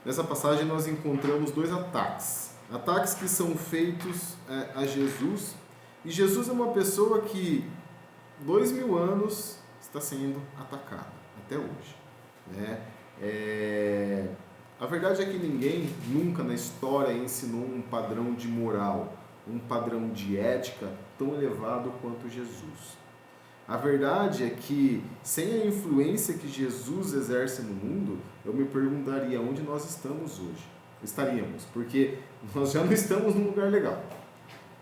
Nessa passagem nós encontramos dois ataques. Ataques que são feitos a Jesus. E Jesus é uma pessoa que 2000 anos está sendo atacada até hoje, né? A verdade é que ninguém nunca na história ensinou um padrão de moral, um padrão de ética tão elevado quanto Jesus. A verdade é que sem a influência que Jesus exerce no mundo, eu me perguntaria onde nós estamos hoje. Estaríamos, porque nós já não estamos num lugar legal.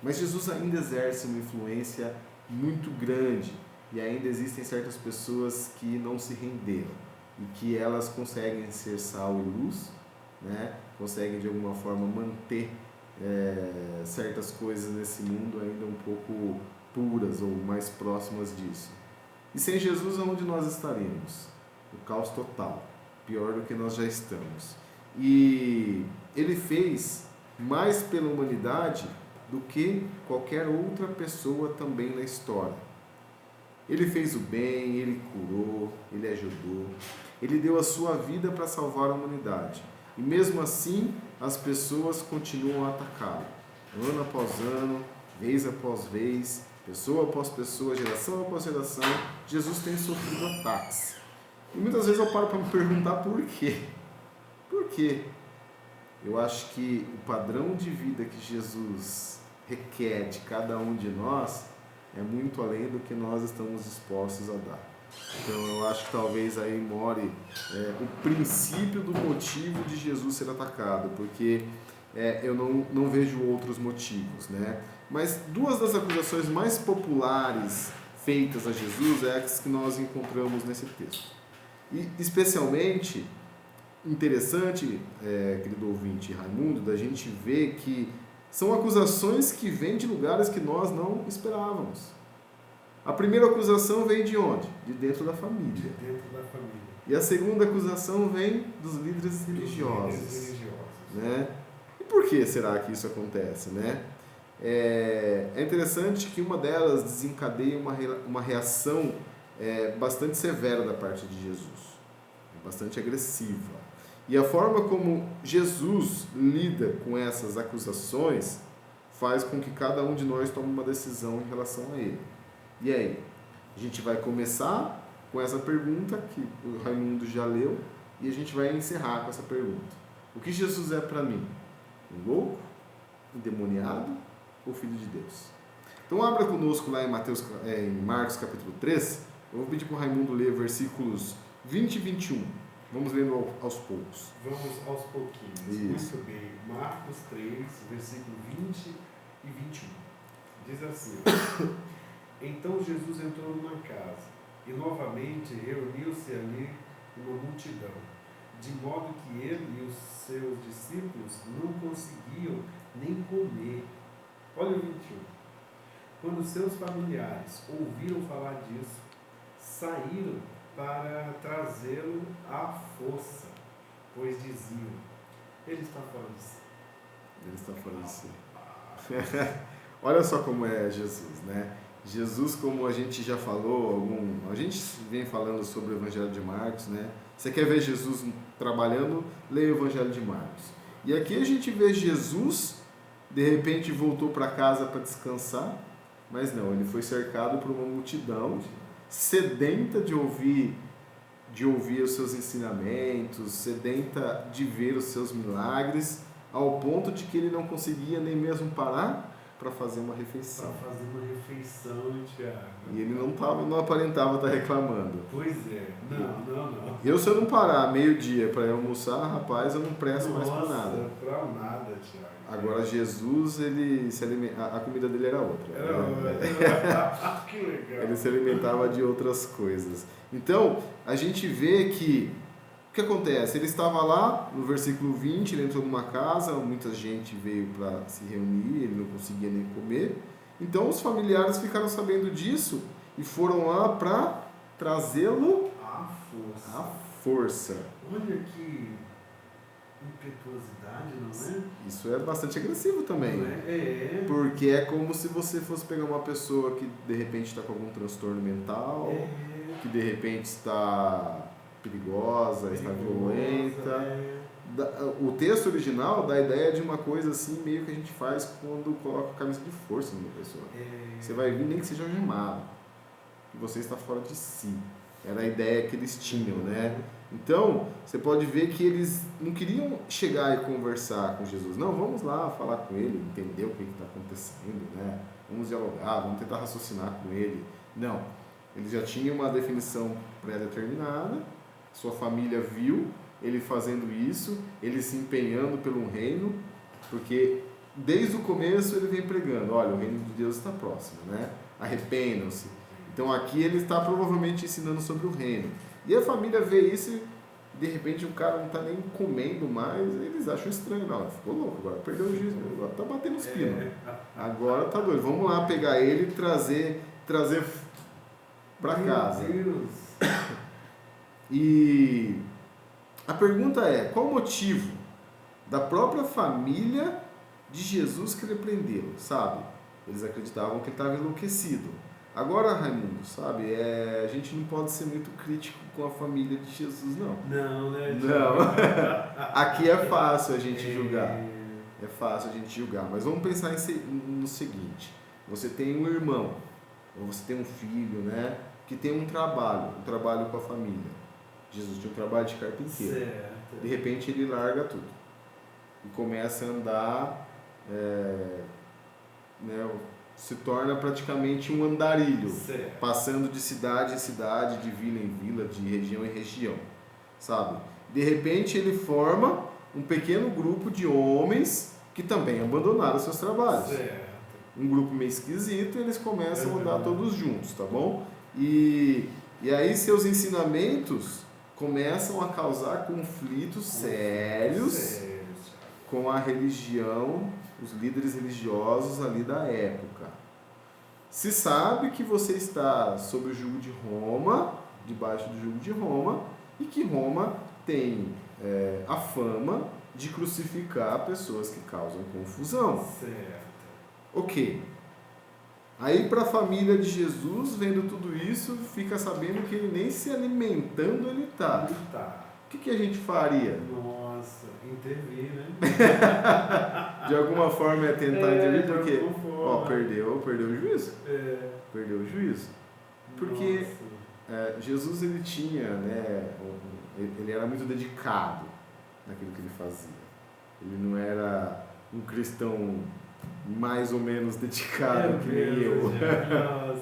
Mas Jesus ainda exerce uma influência muito grande e ainda existem certas pessoas que não se renderam e que elas conseguem ser sal e luz, né? Conseguem de alguma forma manter certas coisas nesse mundo ainda um pouco puras ou mais próximas disso. E sem Jesus, aonde nós estaríamos? O caos total, pior do que nós já estamos. E ele fez mais pela humanidade do que qualquer outra pessoa também na história. Ele fez o bem, ele curou, ele ajudou, ele deu a sua vida para salvar a humanidade. E mesmo assim, as pessoas continuam a atacá-lo. Ano após ano, vez após vez, pessoa após pessoa, geração após geração, Jesus tem sofrido ataques. E muitas vezes eu paro para me perguntar por quê. Por quê? Eu acho que o padrão de vida que Jesus requer de cada um de nós é muito além do que nós estamos dispostos a dar. Então eu acho que talvez aí more o princípio do motivo de Jesus ser atacado, porque eu não vejo outros motivos, né? Mas duas das acusações mais populares feitas a Jesus é as que nós encontramos nesse texto. E especialmente interessante, querido ouvinte Raimundo, da gente ver que são acusações que vêm de lugares que nós não esperávamos. A primeira acusação vem de onde? De dentro da família. De dentro da família. E a segunda acusação vem dos líderes religiosos. Né? E por que será que isso acontece, né? É interessante que uma delas desencadeia uma reação bastante severa da parte de Jesus, bastante agressiva. E a forma como Jesus lida com essas acusações faz com que cada um de nós tome uma decisão em relação a ele. E aí? A gente vai começar com essa pergunta que o Raimundo já leu e a gente vai encerrar com essa pergunta. O que Jesus é para mim? Um louco? Endemoniado? Ou filho de Deus? Então abra conosco lá em Marcos capítulo 3. Eu vou pedir para o Raimundo ler versículos 20 e 21. Vamos lendo aos poucos. Vamos aos pouquinhos. Isso. Muito bem. Marcos 3, versículo 20 e 21. Diz assim: Então Jesus entrou numa casa e novamente reuniu-se ali uma multidão, de modo que ele e os seus discípulos não conseguiam nem comer. Olha o 21. Quando seus familiares ouviram falar disso, saíram para trazê-lo à força, pois diziam: ele está fora de si. Ele está fora de si. Olha só como é Jesus, né? Jesus, como a gente já falou, a gente vem falando sobre o Evangelho de Marcos, né? Você quer ver Jesus trabalhando? Leia o Evangelho de Marcos. E aqui a gente vê Jesus, de repente voltou para casa para descansar, mas não, ele foi cercado por uma multidão sedenta de ouvir os seus ensinamentos, sedenta de ver os seus milagres, ao ponto de que ele não conseguia nem mesmo parar para fazer uma refeição. Para fazer uma refeição, Tiago. E ele não aparentava estar reclamando. Pois é. Não. Eu, se eu não parar meio-dia para almoçar, rapaz, eu não presto mais para nada. Para nada, Tiago. Agora, Jesus, a comida dele era outra. Que legal. Ele se alimentava de outras coisas. Então, a gente vê que o que acontece? Ele estava lá, no versículo 20, ele entrou numa casa, muita gente veio para se reunir, ele não conseguia nem comer. Então, os familiares ficaram sabendo disso e foram lá para trazê-lo à força. Olha que impetuosidade, não é? Isso é bastante agressivo também. Não é? Porque é como se você fosse pegar uma pessoa que de repente está com algum transtorno mental, que de repente está perigosa, está violenta, o texto original dá a ideia de uma coisa assim, meio que a gente faz quando coloca a camisa de força numa pessoa. Você vai vir nem que seja algemado, que você está fora de si. Era a ideia que eles tinham, né? Então, você pode ver que eles não queriam chegar e conversar com Jesus. Não, vamos lá falar com ele, entender o que está acontecendo, né? Vamos dialogar, vamos tentar raciocinar com ele. Não, eles já tinham uma definição pré-determinada, sua família viu ele fazendo isso, ele se empenhando pelo reino, porque desde o começo ele vem pregando, olha, o reino de Deus está próximo, né? Arrependam-se. Então aqui ele está provavelmente ensinando sobre o reino. E a família vê isso e de repente o cara não está nem comendo mais, eles acham estranho, não, ficou louco, agora perdeu o juízo, agora está batendo os pinos. Agora tá doido, vamos lá pegar ele e trazer para casa. Meu Deus. E a pergunta é, qual o motivo da própria família de Jesus querer prendê-lo, sabe? Eles acreditavam que ele estava enlouquecido. Agora, Raimundo, sabe, a gente não pode ser muito crítico com a família de Jesus, não. Não, né? Não. Aqui é fácil a gente julgar. É fácil a gente julgar. Mas vamos pensar no seguinte. Você tem um irmão, ou você tem um filho, né? Que tem um trabalho com a família. Jesus tinha um trabalho de carpinteiro. Certo. De repente ele larga tudo. E começa a andar, né? Se torna praticamente um andarilho, certo. Passando de cidade em cidade, de vila em vila, de região em região, sabe? De repente ele forma um pequeno grupo de homens que também abandonaram seus trabalhos. Certo. Um grupo meio esquisito, e eles começam a andar todos juntos, tá bom? E aí seus ensinamentos começam a causar conflitos sérios com a religião, os líderes religiosos ali da época. Se sabe que você está sob o jugo de Roma, debaixo do jugo de Roma, e que Roma tem a fama de crucificar pessoas que causam confusão. Certo. Ok. Aí para a família de Jesus, vendo tudo isso, fica sabendo que ele nem se alimentando ele está. O que a gente faria? Nossa, intervir, né? De alguma forma é tentar intervir, porque perdeu o juízo. Perdeu o juízo. Porque Jesus ele tinha, né, ele era muito dedicado naquilo que ele fazia. Ele não era um cristão mais ou menos dedicado que nem eu.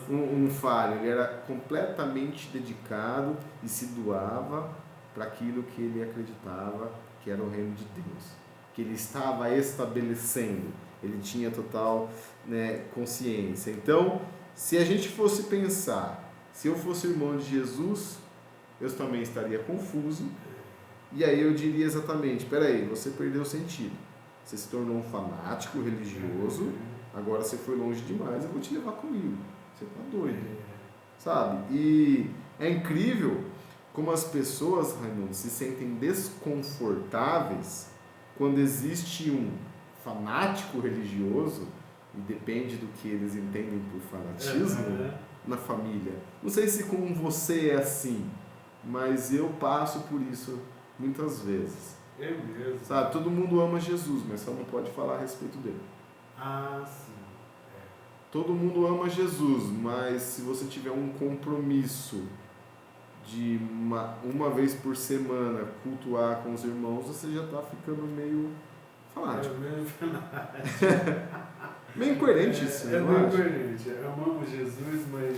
um falho. Ele era completamente dedicado e se doava para aquilo que ele acreditava que era o reino de Deus, que ele estava estabelecendo. Ele tinha total, né, consciência. Então, se a gente fosse pensar, se eu fosse irmão de Jesus, eu também estaria confuso. E aí eu diria exatamente, peraí, você perdeu o sentido. Você se tornou um fanático religioso, agora você foi longe demais, eu vou te levar comigo. Você tá doido, sabe? E é incrível como as pessoas, Raimundo, se sentem desconfortáveis quando existe um fanático religioso, e depende do que eles entendem por fanatismo, na família. Não sei se com você é assim, mas eu passo por isso muitas vezes. É mesmo. Sabe, todo mundo ama Jesus, mas só não pode falar a respeito dele. Ah, sim. Todo mundo ama Jesus, mas se você tiver um compromisso de uma vez por semana cultuar com os irmãos, você já está ficando meio fanático. Meio incoerente isso, né? Meio incoerente. Amamos Jesus, mas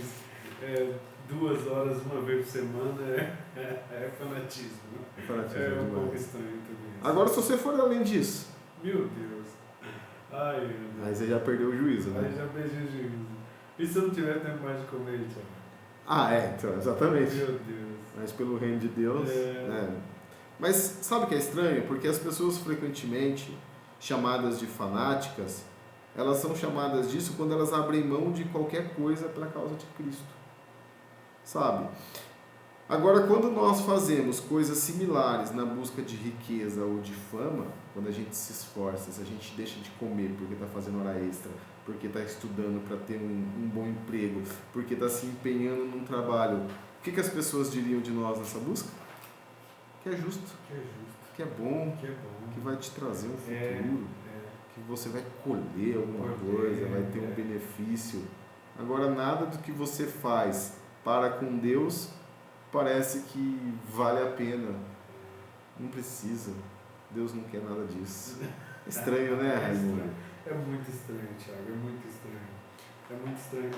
2 horas uma vez por semana é fanatismo. Fanatismo um pouco estranho também. Agora, se você for além disso... Meu Deus. Ai, aí você já perdeu o juízo, né? Aí já perdi o juízo. E se eu não tiver tempo mais de comer, Thiago? Então, exatamente. Meu Deus. Mas pelo reino de Deus... né? Mas sabe o que é estranho? Porque as pessoas frequentemente, chamadas de fanáticas, elas são chamadas disso quando elas abrem mão de qualquer coisa pela causa de Cristo. Sabe? Agora, quando nós fazemos coisas similares na busca de riqueza ou de fama, quando a gente se esforça, se a gente deixa de comer porque está fazendo hora extra, porque está estudando para ter um bom emprego, porque está se empenhando num trabalho, o que as pessoas diriam de nós nessa busca? Que é justo. Que é justo. que é bom, que é bom, que vai te trazer um futuro, é. que você vai colher alguma coisa, vai ter um benefício. Agora, nada do que você faz para com Deus parece que vale a pena. Não precisa. Deus não quer nada disso. Estranho, né, Raimundo? É muito estranho, Thiago, é muito estranho. É muito estranho.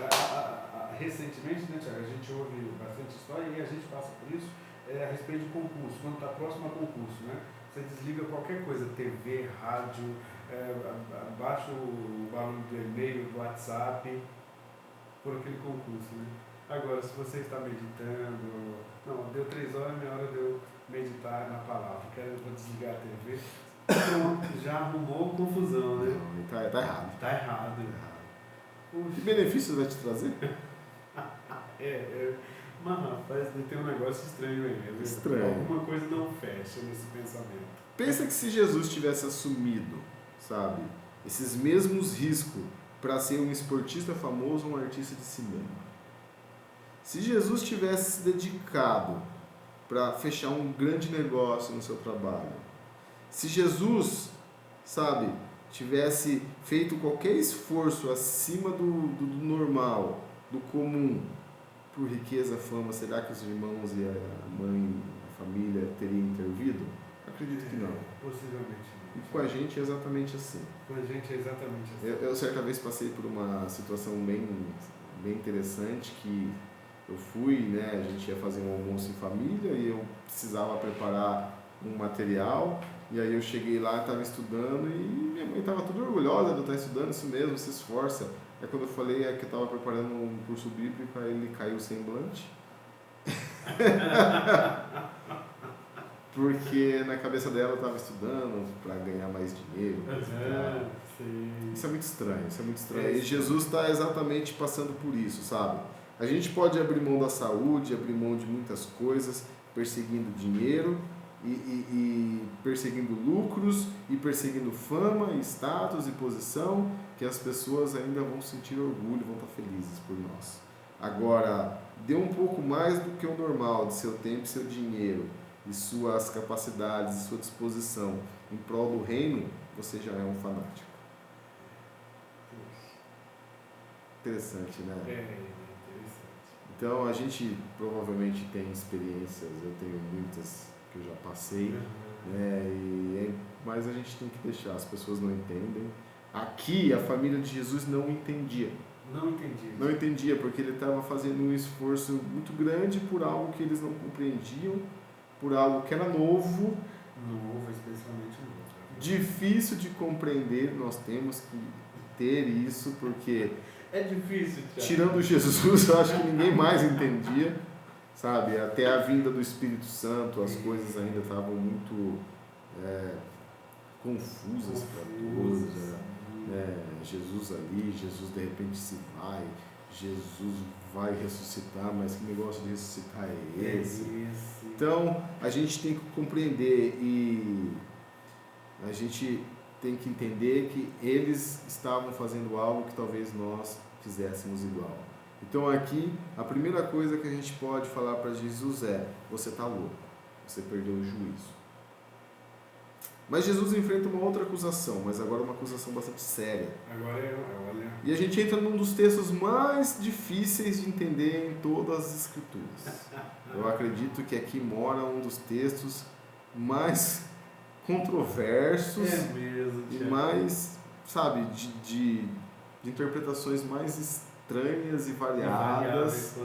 Recentemente, né, Thiago, a gente ouve bastante história e a gente passa por isso a respeito de concurso, quando está próximo a concurso, né? Você desliga qualquer coisa, TV, rádio, baixa o barulho do e-mail, do WhatsApp, por aquele concurso, né? Agora, se você está meditando, não, deu 3 horas, minha hora de eu meditar na palavra, vou desligar a TV, então já arrumou confusão, né? Não, tá errado. Tá errado. Que benefícios vai te trazer? Mas rapaz, tem um negócio estranho aí. Estranho. Alguma coisa não fecha nesse pensamento. Pensa que se Jesus tivesse assumido, sabe, esses mesmos riscos para ser um esportista famoso ou um artista de cinema. Se Jesus tivesse se dedicado para fechar um grande negócio no seu trabalho. Se Jesus, sabe, tivesse feito qualquer esforço acima do normal, do comum, por riqueza, fama, será que os irmãos e a mãe, a família teriam intervido? Acredito que não. Possivelmente não. E com a gente é exatamente assim. Com a gente é exatamente assim. Eu certa vez passei por uma situação bem interessante que eu fui, né, a gente ia fazer um almoço em família e eu precisava preparar um material e aí eu cheguei lá, estava estudando e minha mãe estava toda orgulhosa de eu estar estudando, isso mesmo, se esforça. Aí quando eu falei que eu estava preparando um curso bíblico, aí ele caiu o semblante. Porque na cabeça dela eu estava estudando para ganhar mais dinheiro. Isso é muito estranho, isso é muito estranho. E Jesus está exatamente passando por isso, sabe? A gente pode abrir mão da saúde, abrir mão de muitas coisas, perseguindo dinheiro e perseguindo lucros e perseguindo fama, e status e posição, que as pessoas ainda vão sentir orgulho, vão estar felizes por nós. Agora, dê um pouco mais do que o normal de seu tempo e seu dinheiro, e suas capacidades e sua disposição em prol do reino, você já é um fanático. Interessante, né? Interessante. Então, a gente provavelmente tem experiências, eu tenho muitas que eu já passei, né? Mas a gente tem que deixar, as pessoas não entendem. Aqui, a família de Jesus não entendia. Não entendia, porque ele estava fazendo um esforço muito grande por algo que eles não compreendiam, por algo que era novo. Especialmente novo. Difícil de compreender, nós temos que ter isso, porque... É difícil, Thiago. Tirando Jesus, eu acho que ninguém mais entendia, sabe? Até a vinda do Espírito Santo, as coisas ainda estavam muito confusas para todos. Jesus ali, Jesus de repente se vai, Jesus vai ressuscitar, mas que negócio de ressuscitar é esse? Então, a gente tem que compreender e a gente tem que entender que eles estavam fazendo algo que talvez nós fizéssemos igual. Então aqui, a primeira coisa que a gente pode falar para Jesus é: você está louco, você perdeu o juízo. Mas Jesus enfrenta uma outra acusação, mas agora uma acusação bastante séria. Olha. E a gente entra num dos textos mais difíceis de entender em todas as Escrituras. Eu acredito que aqui mora um dos textos mais controversos e mais, sabe, de interpretações mais estranhas e variadas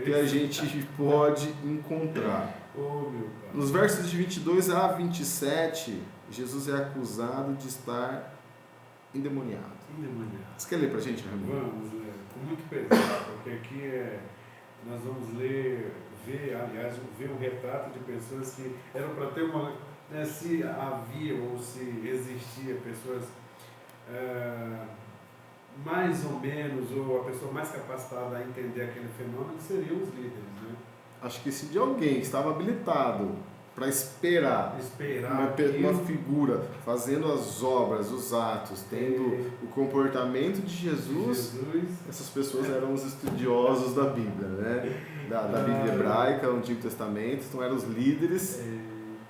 que a gente pode encontrar. Nos versos de 22 a 27, Jesus é acusado de estar endemoniado. Você quer ler pra gente, Raimundo? Vamos ler, com muito pesar, porque aqui nós vamos ver um retrato de pessoas que eram para ter uma... se havia ou se existia pessoas mais ou menos, ou a pessoa mais capacitada a entender aquele fenômeno seriam os líderes, né? Acho que se de alguém que estava habilitado para esperar uma figura fazendo as obras, os atos, tendo o comportamento de Jesus, essas pessoas eram os estudiosos da Bíblia, né? Da Bíblia hebraica, o Antigo Testamento, então eram os líderes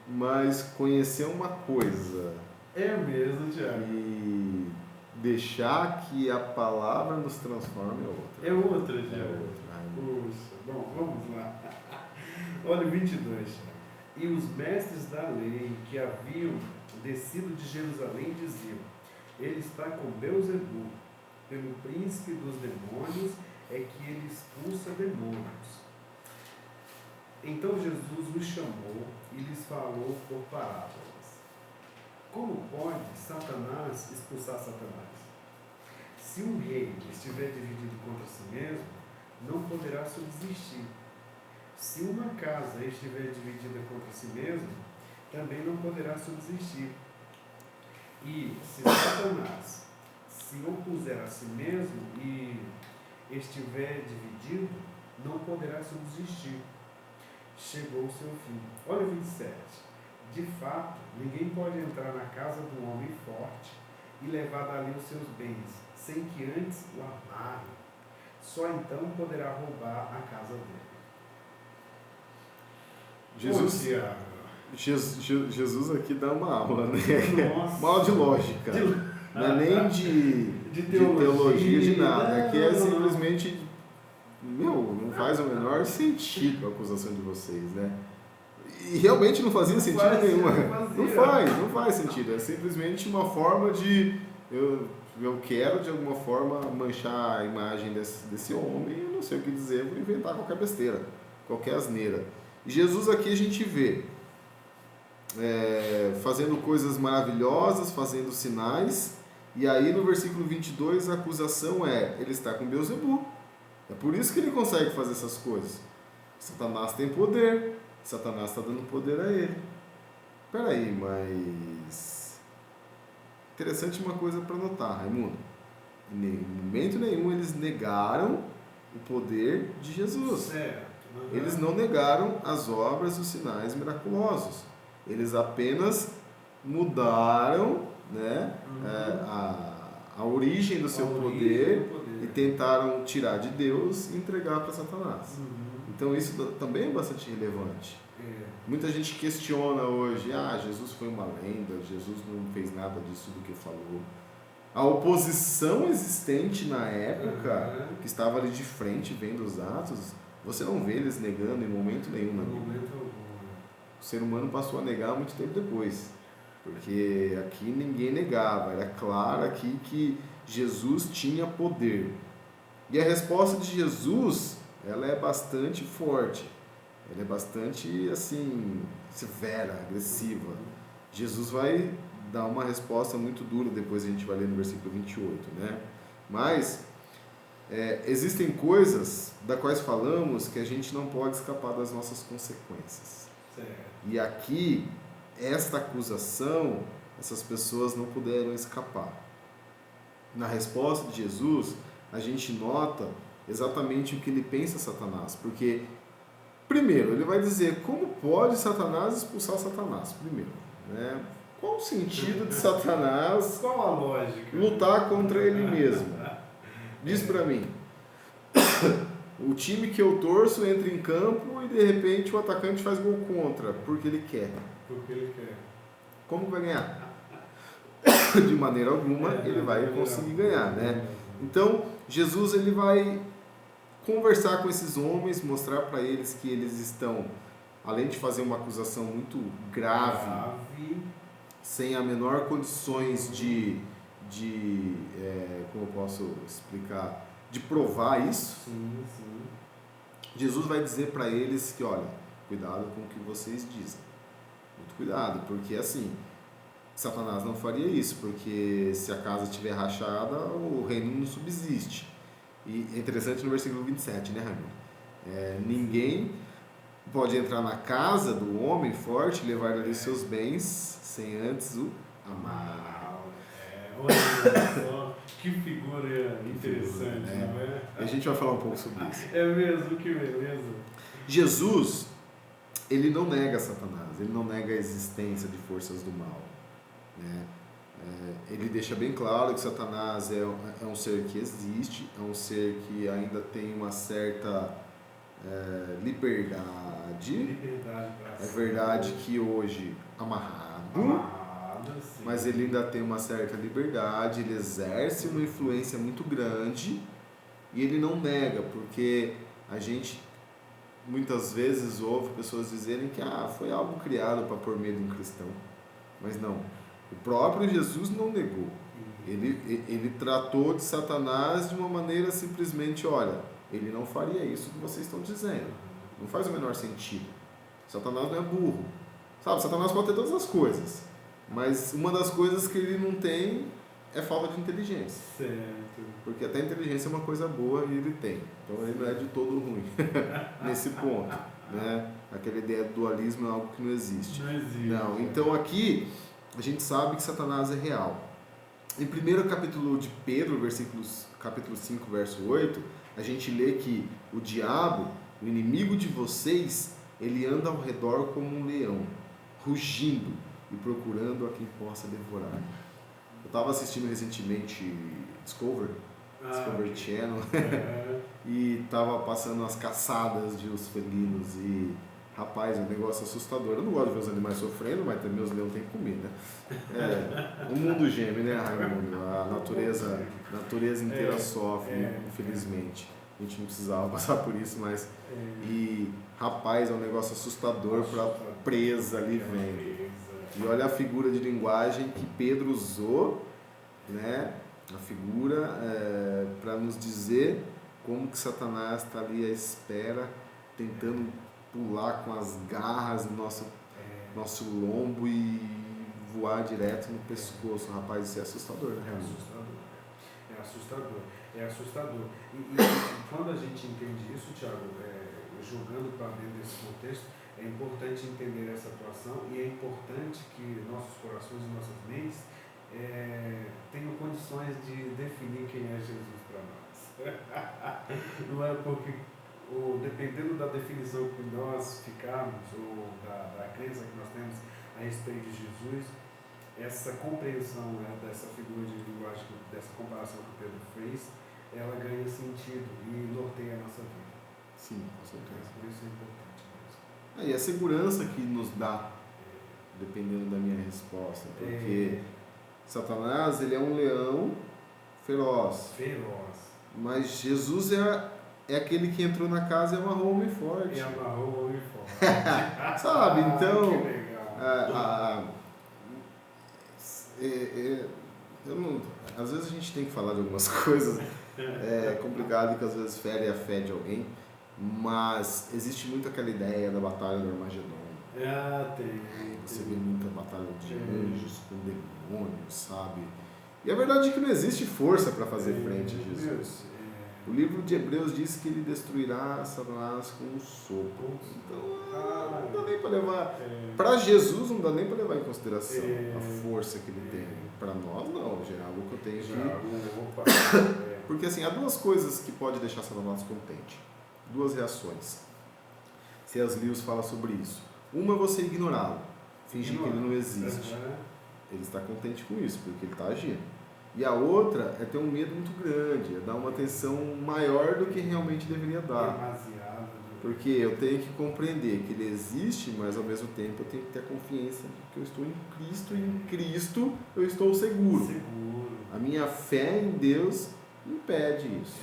mas conhecer uma coisa É mesmo, Tiago. e deixar que a palavra nos transforme é outra. É outra, É Tiago. outra. Puxa, bom, vamos lá. Olha o 22. E os mestres da lei que haviam descido de Jerusalém diziam: Ele está com Beelzebul, pelo príncipe dos demônios é que ele expulsa demônios. Então Jesus os chamou e lhes falou por parábolas. Como pode Satanás expulsar Satanás? Se um rei estiver dividido contra si mesmo, não poderá subsistir. Se uma casa estiver dividida contra si mesma, também não poderá subsistir. E se Satanás se opuser a si mesmo e estiver dividido, não poderá subsistir. Chegou o seu fim. Olha o 27. De fato, ninguém pode entrar na casa de um homem forte e levar dali os seus bens, sem que antes o amarre. Só então poderá roubar a casa dele. Jesus aqui dá uma aula, né? Nossa. Uma aula de lógica. Não é nem de teologia, de nada. Aqui é simplesmente... não faz o menor sentido a acusação de vocês, né? E realmente não fazia sentido nenhum. Não faz sentido. É simplesmente uma forma de... Eu quero, de alguma forma, manchar a imagem desse homem. Eu não sei o que dizer, vou inventar qualquer besteira, qualquer asneira. E Jesus aqui a gente vê fazendo coisas maravilhosas, fazendo sinais. E aí no versículo 22 a acusação ele está com Beelzebul. É por isso que ele consegue fazer essas coisas. Satanás tem poder, Satanás está dando poder a ele. Peraí, mas... Interessante uma coisa para notar, Raimundo. Em momento nenhum eles negaram o poder de Jesus. Certo. Eles não negaram as obras e os sinais miraculosos. Eles apenas mudaram, né, a origem do seu poder e tentaram tirar de Deus e entregar para Satanás. Então isso também é bastante relevante. Muita gente questiona hoje, Jesus foi uma lenda, Jesus não fez nada disso do que falou. A oposição existente na época, que estava ali de frente vendo os atos, você não vê eles negando em momento nenhum na Bíblia. O ser humano passou a negar muito tempo depois, porque aqui ninguém negava, era claro aqui que Jesus tinha poder. E a resposta de Jesus, ela é bastante forte, ela é bastante assim, severa, agressiva. Jesus vai dar uma resposta muito dura, depois a gente vai ler no versículo 28, né? Mas existem coisas das quais falamos que a gente não pode escapar das nossas consequências. Certo. E aqui, esta acusação, essas pessoas não puderam escapar. Na resposta de Jesus, a gente nota exatamente o que ele pensa Satanás. Porque, primeiro, ele vai dizer como pode Satanás expulsar Satanás. Primeiro, né? Qual o sentido de Satanás Qual a lógica? lutar contra ele mesmo? Diz pra mim. O time que eu torço entra em campo e de repente o atacante faz gol contra, porque ele quer. Porque ele quer. Como vai ganhar? De maneira alguma ele vai conseguir ganhar, né? Então, Jesus ele vai conversar com esses homens, mostrar para eles que eles estão, além de fazer uma acusação muito grave, sem a menor condições como eu posso explicar, de provar isso. Sim. Jesus vai dizer para eles que, olha, cuidado com o que vocês dizem. Muito cuidado, porque assim, Satanás não faria isso, porque se a casa estiver rachada, o reino não subsiste. E é interessante no versículo 27, né, Raimundo? Ninguém pode entrar na casa do homem forte e levar ali seus bens sem antes o amar. Olha só, que figura interessante, não é? A gente vai falar um pouco sobre isso. É mesmo, que beleza. Jesus, ele não nega Satanás, ele não nega a existência de forças do mal, né? Ele deixa bem claro que Satanás é um ser que existe, é um ser que ainda tem uma certa liberdade. Para É verdade que hoje amarrado, sim. mas ele ainda tem uma certa liberdade, ele exerce uma influência muito grande e ele não nega, porque a gente muitas vezes ouve pessoas dizerem que foi algo criado para pôr medo em cristão, mas não. O próprio Jesus não negou. Ele tratou de Satanás de uma maneira simplesmente, olha, ele não faria isso que vocês estão dizendo. Não faz o menor sentido. Satanás não é burro. Sabe, Satanás pode ter todas as coisas, mas uma das coisas que ele não tem é falta de inteligência. Certo. Porque até a inteligência é uma coisa boa e ele tem. Então ele não é de todo ruim nesse ponto. Né? Aquela ideia do dualismo é algo que não existe. Não existe. Não. Então aqui a gente sabe que Satanás é real. Em 1º capítulo de Pedro, capítulo 5, verso 8, a gente lê que o diabo, o inimigo de vocês, ele anda ao redor como um leão, rugindo e procurando a quem possa devorar. Eu estava assistindo recentemente Discovery Channel, e estava passando as caçadas de os felinos e, rapaz, é um negócio assustador. Eu não gosto de ver os animais sofrendo, mas também os leões têm que comer, né? O mundo geme, né, Raimundo? A natureza inteira sofre, infelizmente. A gente não precisava passar por isso, mas... E, rapaz, é um negócio assustador para a presa ali vendo. E olha a figura de linguagem que Pedro usou, né? A figura para nos dizer como que Satanás está ali à espera, tentando pular com as garras no nosso lombo e voar direto no pescoço. Rapaz, isso é assustador, né? É assustador. E quando a gente entende isso, Thiago, jogando para dentro desse contexto, é importante entender essa atuação e é importante que nossos corações e nossas mentes tenham condições de definir quem é Jesus para nós. Não é porque, dependendo da definição que nós ficarmos, ou da crença que nós temos a respeito de Jesus, essa compreensão dessa figura de linguagem, dessa comparação que o Pedro fez, ela ganha sentido e norteia a nossa vida. Sim, com certeza. Por isso é importante mesmo. E a segurança que nos dá, dependendo da minha resposta, porque Satanás, ele é um leão feroz. Mas Jesus é aquele que entrou na casa e amarrou o homem forte. Sabe? Então, que legal. Às vezes a gente tem que falar de algumas coisas. É complicado que às vezes fere a fé de alguém. Mas existe muito aquela ideia da batalha do Armagedon. Você vê muita batalha de anjos com demônios, sabe? E a verdade é que não existe força para fazer frente a Jesus. O livro de Hebreus diz que ele destruirá Satanás com um sopro. Então, não dá nem para levar... Para Jesus, não dá nem para levar em consideração a força que ele tem. Para nós, não. Já é algo que eu tenho que... Porque assim, há duas coisas que podem deixar Satanás contente. Duas reações. C.S. Lewis fala sobre isso. Uma é você ignorá-lo, fingir que ele não existe. Ele está contente com isso, porque ele está agindo. E a outra é ter um medo muito grande, é dar uma atenção maior do que realmente deveria dar. Porque eu tenho que compreender que ele existe, mas ao mesmo tempo eu tenho que ter a confiança de que eu estou em Cristo e em Cristo eu estou seguro. A minha fé em Deus impede isso.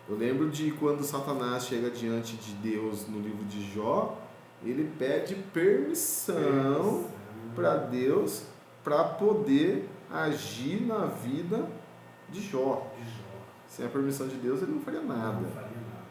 Eu lembro de quando Satanás chega diante de Deus no livro de Jó, ele pede permissão para Deus para poder agir na vida de Jó. Sem a permissão de Deus ele não faria nada.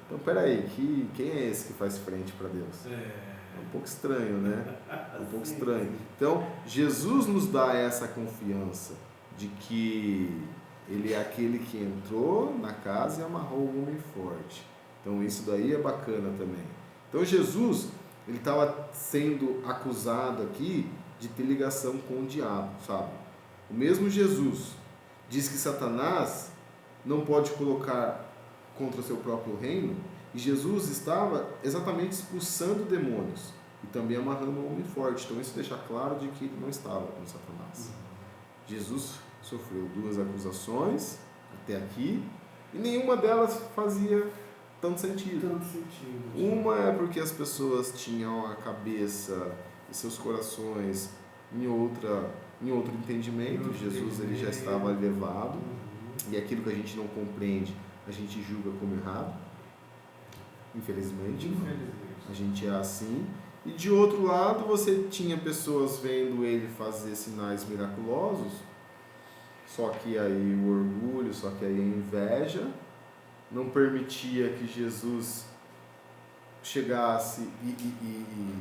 Então peraí, quem é esse que faz frente para Deus? É um pouco estranho, né? É um pouco estranho. Então Jesus nos dá essa confiança de que ele é aquele que entrou na casa e amarrou o homem forte. Então isso daí é bacana também. Então Jesus, ele estava sendo acusado aqui de ter ligação com o diabo, sabe? O mesmo Jesus diz que Satanás não pode colocar contra o seu próprio reino, e Jesus estava exatamente expulsando demônios e também amarrando o homem forte. Então isso deixa claro de que ele não estava com Satanás. Jesus sofreu 2 acusações até aqui e nenhuma delas fazia tanto sentido. Tanto sentido. Uma é porque as pessoas tinham a cabeça e seus corações em outro entendimento. Jesus ele já estava elevado, e aquilo que a gente não compreende a gente julga como errado, infelizmente. A gente é assim. E de outro lado você tinha pessoas vendo ele fazer sinais miraculosos, só que aí o orgulho, só que aí a inveja não permitia que Jesus chegasse e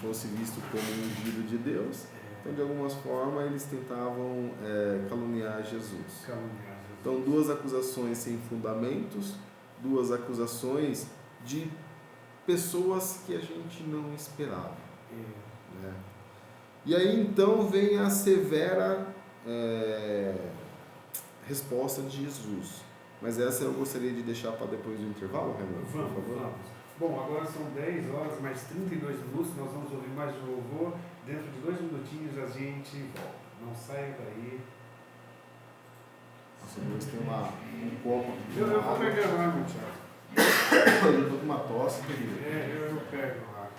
fosse visto como um ungido de Deus. Então, de alguma forma, eles tentavam caluniar Jesus. Então, duas acusações sem fundamentos, duas acusações de pessoas que a gente não esperava. Né? E aí, então, vem a severa resposta de Jesus. Mas essa eu gostaria de deixar para depois do intervalo, Renan, por favor. Vamos. Bom, agora são 10 horas, mais 32 minutos, nós vamos ouvir mais um louvor. Dentro de 2 minutinhos a gente volta. Não saia daí. Nossa, Deus tem um copo. Eu vou pegar lá, meu Thiago. Eu tô com uma tosse terrível. Eu pego lá.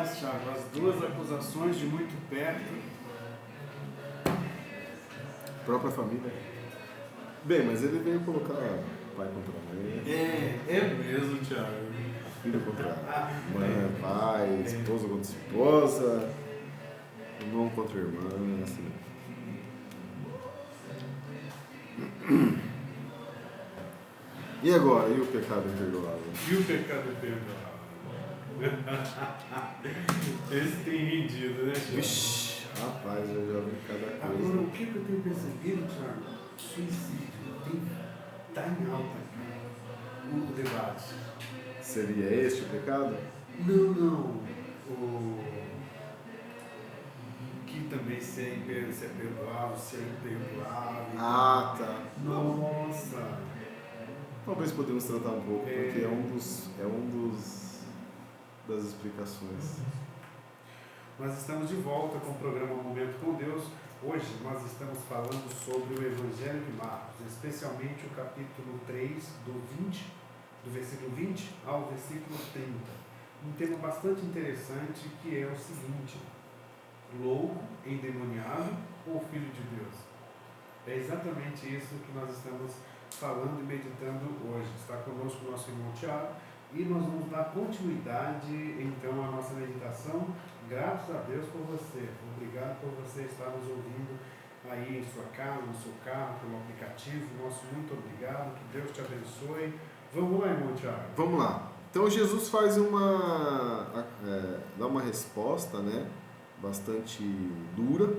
Thiago, as duas acusações de muito perto. Própria família. Bem, mas ele veio colocar pai contra mãe. É mesmo, Thiago. Filho contra mãe, pai, esposa contra esposa, irmão contra irmã, assim. E agora? E o pecado imperdoável? E o pecado imperdoável? Esse tem rendido, né, Thiago? Vixe, rapaz, eu já vi cada coisa. Agora, o que eu tenho percebido, Thiago? Suicídio está em alta, cara, o debate. Seria este o pecado? Não. Que também se é perdoável, se é imperdoável. Ah, tá. Nossa. Talvez podemos tratar um pouco, porque é um das explicações. Nós estamos de volta com o programa Momento com Deus. Hoje nós estamos falando sobre o Evangelho de Marcos, especialmente o capítulo 3, do versículo 20 ao versículo 30. Um tema bastante interessante, que é o seguinte: louco, endemoniado ou filho de Deus? É exatamente isso que nós estamos falando e meditando hoje. Está conosco o nosso irmão Thiago e nós vamos dar continuidade então à nossa meditação. Graças a Deus por você. Obrigado por você estar nos ouvindo aí em sua casa, no seu carro, pelo aplicativo. Nosso muito obrigado. Que Deus te abençoe. Vamos lá, irmão Thiago. Vamos lá. Então Jesus faz dá uma resposta, né, bastante dura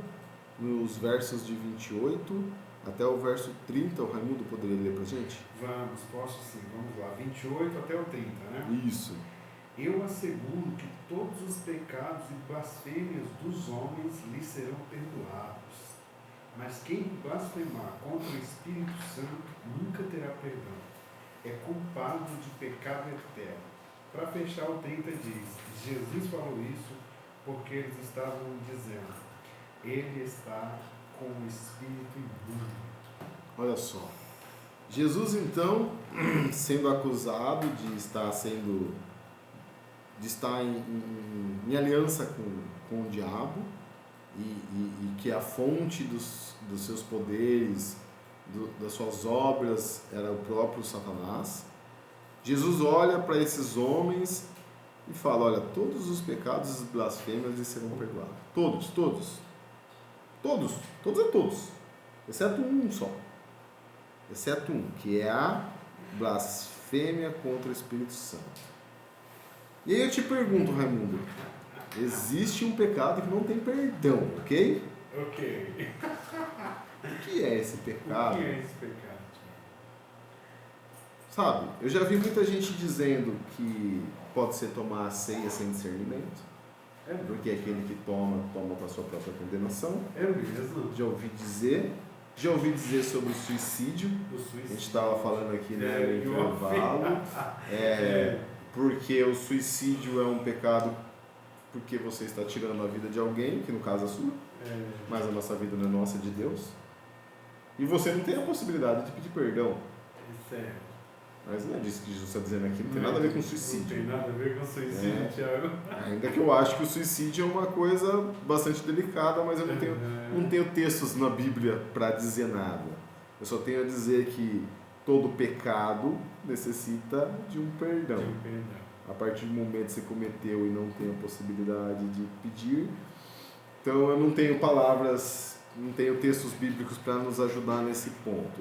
nos versos de 28 até o verso 30. O Raimundo poderia ler pra gente? Vamos, posso sim. Vamos lá. 28 até o 30, né? Isso. Eu asseguro que todos os pecados e blasfêmias dos homens lhe serão perdoados. Mas quem blasfemar contra o Espírito Santo nunca terá perdão. É culpado de pecado eterno. Para fechar o 30 diz: Jesus falou isso porque eles estavam dizendo: ele está com o Espírito imundo. Olha só. Jesus, então, sendo acusado de estar em aliança com o diabo e que a fonte dos seus poderes, das suas obras, era o próprio Satanás. Jesus olha para esses homens e fala, olha, todos os pecados e blasfêmias lhes serão perdoados. Todos. Exceto um só. Exceto um, que é a blasfêmia contra o Espírito Santo. E aí eu te pergunto, Raimundo, existe um pecado que não tem perdão, ok? Ok. O que é esse pecado? O que é esse pecado? Sabe, eu já vi muita gente dizendo que pode ser tomar a ceia sem discernimento, porque aquele que toma para a sua própria condenação. É mesmo? Já ouvi dizer sobre o suicídio. A gente estava falando aqui no intervalo. Porque o suicídio é um pecado porque você está tirando a vida de alguém, que no caso é a sua, mas a nossa vida não é nossa, é de Deus. E você não tem a possibilidade de pedir perdão. Certo. Mas não é disso que Jesus está dizendo aqui, não tem nada a ver com suicídio. Não tem nada a ver com suicídio, Thiago. Ainda que eu acho que o suicídio é uma coisa bastante delicada, mas eu não tenho textos na Bíblia para dizer nada. Eu só tenho a dizer que todo pecado necessita de um perdão. A partir do momento que você cometeu e não tem a possibilidade de pedir, então eu não tenho palavras, não tenho textos bíblicos para nos ajudar nesse ponto.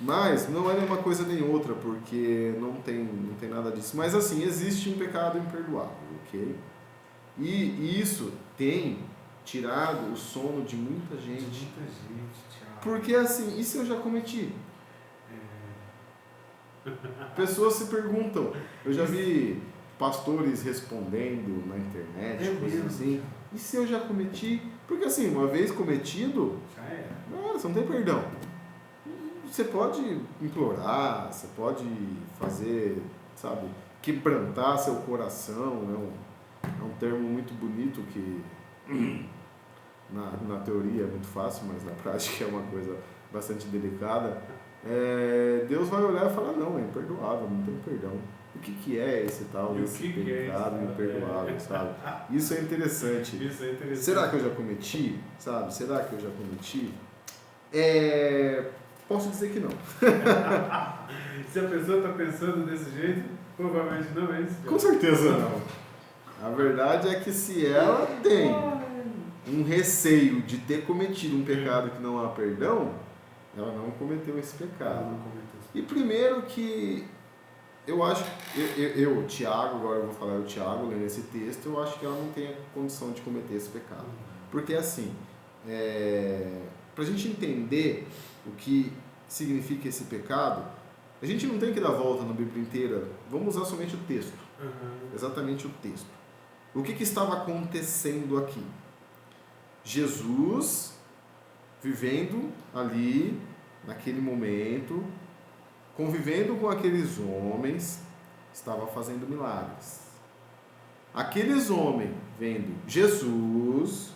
Mas não é nenhuma coisa nem outra, porque não tem nada disso. Mas assim, existe um pecado imperdoável, ok? E isso tem tirado o sono de muita gente. Thiago. Porque assim, e se eu já cometi? Pessoas se perguntam. Eu já vi pastores respondendo na internet, coisas assim. E se eu já cometi? Porque assim, uma vez cometido, você não tem perdão. Você pode implorar, você pode fazer, sabe, quebrantar seu coração, é um termo muito bonito que na teoria é muito fácil, mas na prática é uma coisa bastante delicada. Deus vai olhar e falar, não, é imperdoável, não tem perdão. O que é esse tal, esse pecado imperdoável, sabe? Isso é interessante. Será que eu já cometi? Sabe? Será que eu já cometi? Posso dizer que não. Se a pessoa está pensando desse jeito, provavelmente não é isso. Com certeza não. A verdade é que se ela tem um receio de ter cometido um pecado que não há perdão, ela não cometeu esse pecado. E primeiro que eu acho, Tiago, agora eu vou falar o Tiago, lendo esse texto, eu acho que ela não tem a condição de cometer esse pecado. Porque assim, para a gente entender o que significa esse pecado, a gente não tem que dar volta na Bíblia inteira, vamos usar somente o texto, exatamente o texto. O que estava acontecendo aqui? Jesus vivendo ali, naquele momento, convivendo com aqueles homens, estava fazendo milagres. Aqueles homens vendo Jesus